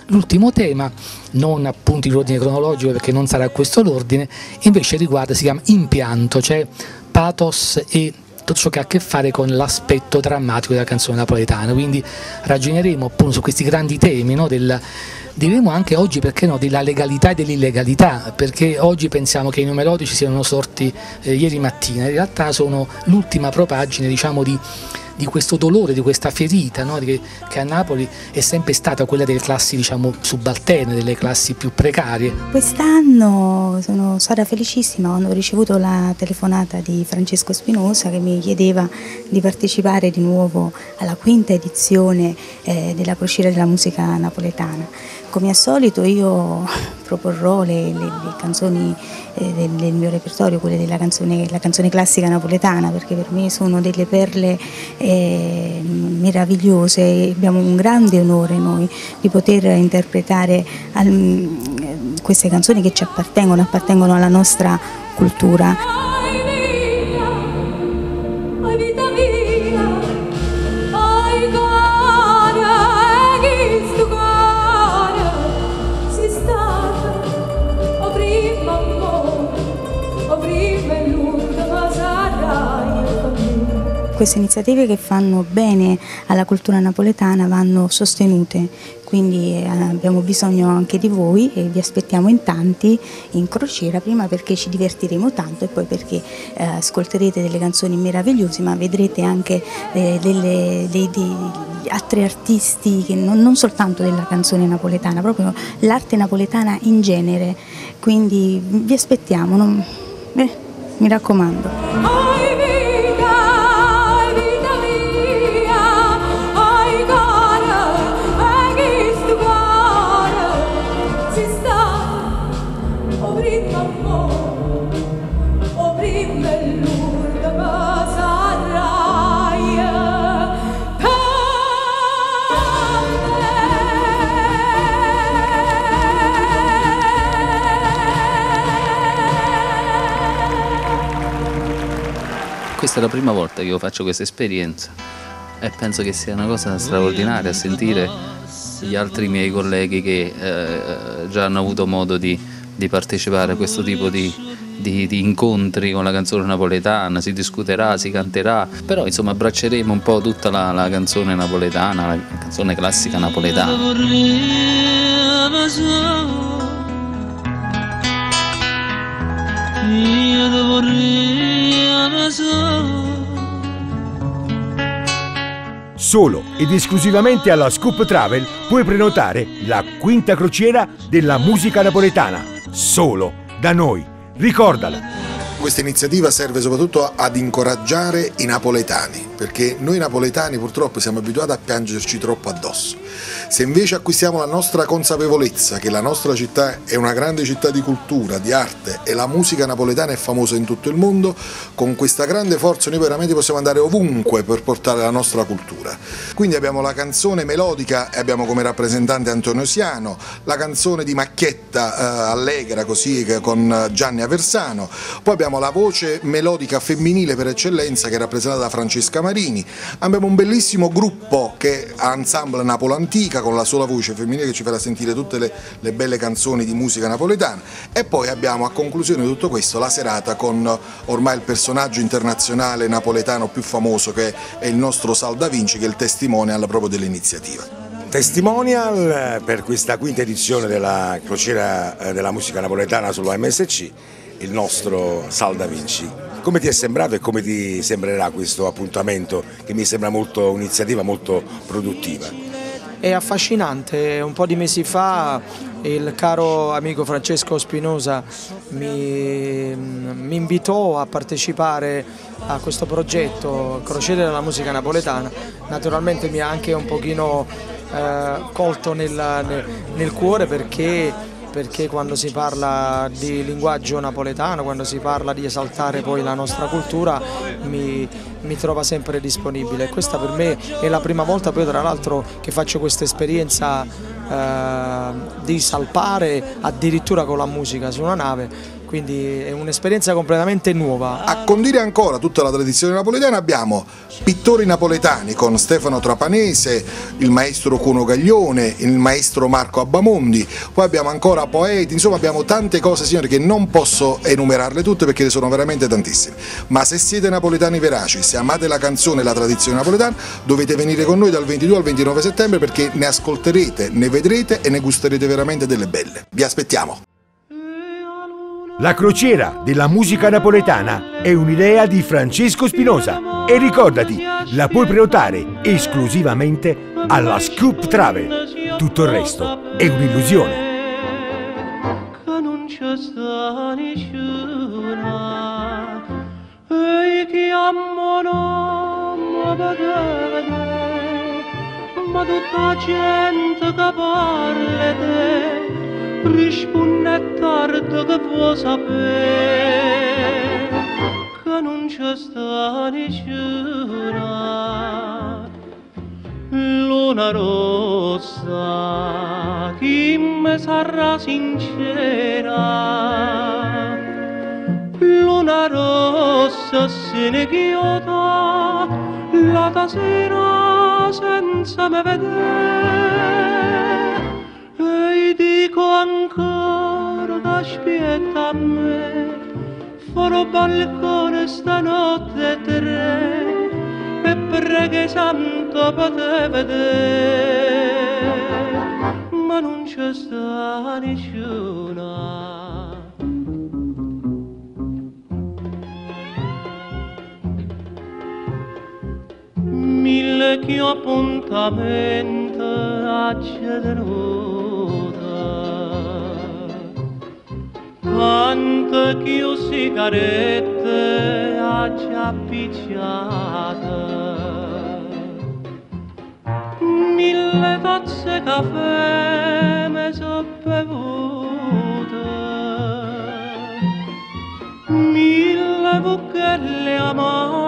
L'ultimo tema, non appunto in ordine cronologico perché non sarà questo l'ordine, invece riguarda, si chiama impianto, cioè pathos e tutto ciò che ha a che fare con l'aspetto drammatico della canzone napoletana, quindi ragioneremo appunto su questi grandi temi, no, diremo anche oggi, perché no, della legalità e dell'illegalità, perché oggi pensiamo che i neomelodici siano sorti ieri mattina, in realtà sono l'ultima propagine, diciamo, di questo dolore, di questa ferita, no? Che a Napoli è sempre stata quella delle classi, diciamo, subalterne, delle classi più precarie. Quest'anno sono stata felicissima quando ho ricevuto la telefonata di Francesco Spinosa che mi chiedeva di partecipare di nuovo alla quinta edizione della Crociera della musica napoletana. Come al solito io proporrò le canzoni del mio repertorio, quelle della la canzone classica napoletana, perché per me sono delle perle meravigliose. Abbiamo un grande onore noi di poter interpretare queste canzoni che ci appartengono alla nostra cultura. Queste iniziative che fanno bene alla cultura napoletana vanno sostenute, quindi abbiamo bisogno anche di voi e vi aspettiamo in tanti in crociera, prima perché ci divertiremo tanto e poi perché ascolterete delle canzoni meravigliose, ma vedrete anche altri artisti che non soltanto della canzone napoletana, proprio l'arte napoletana in genere, quindi vi aspettiamo, mi raccomando. Questa è la prima volta che io faccio questa esperienza e penso che sia una cosa straordinaria sentire gli altri miei colleghi che già hanno avuto modo di partecipare a questo tipo di incontri con la canzone napoletana. Si discuterà, si canterà, però insomma abbracceremo un po' tutta la canzone napoletana, la canzone classica napoletana. Solo ed esclusivamente alla Scoop Travel puoi prenotare la quinta crociera della musica napoletana. Solo da noi. Ricordalo! Questa iniziativa serve soprattutto ad incoraggiare i napoletani, perché noi napoletani purtroppo siamo abituati a piangerci troppo addosso. Se invece acquistiamo la nostra consapevolezza che la nostra città è una grande città di cultura, di arte e la musica napoletana è famosa in tutto il mondo, con questa grande forza noi veramente possiamo andare ovunque per portare la nostra cultura. Quindi abbiamo la canzone melodica e abbiamo come rappresentante Antonio Siano, la canzone di macchietta allegra così con Gianni Aversano, poi abbiamo la voce melodica femminile per eccellenza che è rappresentata da Francesca Marini, abbiamo un bellissimo gruppo che è Ensemble Napoli Antica con la sola voce femminile che ci farà sentire tutte le belle canzoni di musica napoletana e poi abbiamo a conclusione di tutto questo la serata con ormai il personaggio internazionale napoletano più famoso che è il nostro Sal Da Vinci, che è il testimonial proprio dell'iniziativa. Testimonial per questa quinta edizione della crociera della musica napoletana sulla MSC, il nostro Sal Da Vinci. Come ti è sembrato e come ti sembrerà questo appuntamento che mi sembra un'iniziativa molto produttiva? È affascinante. Un po' di mesi fa il caro amico Francesco Spinosa mi invitò a partecipare a questo progetto Crociera della musica napoletana. Naturalmente mi ha anche un pochino colto nel cuore perché quando si parla di linguaggio napoletano, quando si parla di esaltare poi la nostra cultura, mi trova sempre disponibile. Questa per me è la prima volta poi tra l'altro che faccio questa esperienza di salpare addirittura con la musica su una nave, quindi è un'esperienza completamente nuova. A condire ancora tutta la tradizione napoletana abbiamo pittori napoletani con Stefano Trapanese, il maestro Cuno Gaglione, il maestro Marco Abbamondi, poi abbiamo ancora poeti, insomma abbiamo tante cose, signori, che non posso enumerarle tutte perché ne sono veramente tantissime, ma se siete napoletani veraci, se amate la canzone e la tradizione napoletana, dovete venire con noi dal 22 al 29 settembre perché ne ascolterete, ne vedrete e ne gusterete veramente delle belle. Vi aspettiamo! La crociera della musica napoletana è un'idea di Francesco Spinosa e ricordati, la puoi prenotare esclusivamente alla Scoop Travel. Tutto il resto è un'illusione. Che non c'è sta nessuna e che amano mi vede, ma tutta la gente che parla di te risponde tardi che può sapere che non c'è sta nessuna luna rossa chi mi sarà sincera luna rossa se ne chiota la sera senza me vedere e dico ancora che aspetta a me farò balcone stanotte 3 e preghi santo per te vedere ma non c'è sta nessuna. Mille che appuntamento accederuta tante che io sigarette appicciate mille tazze caffè me so bevute mille buchelle amare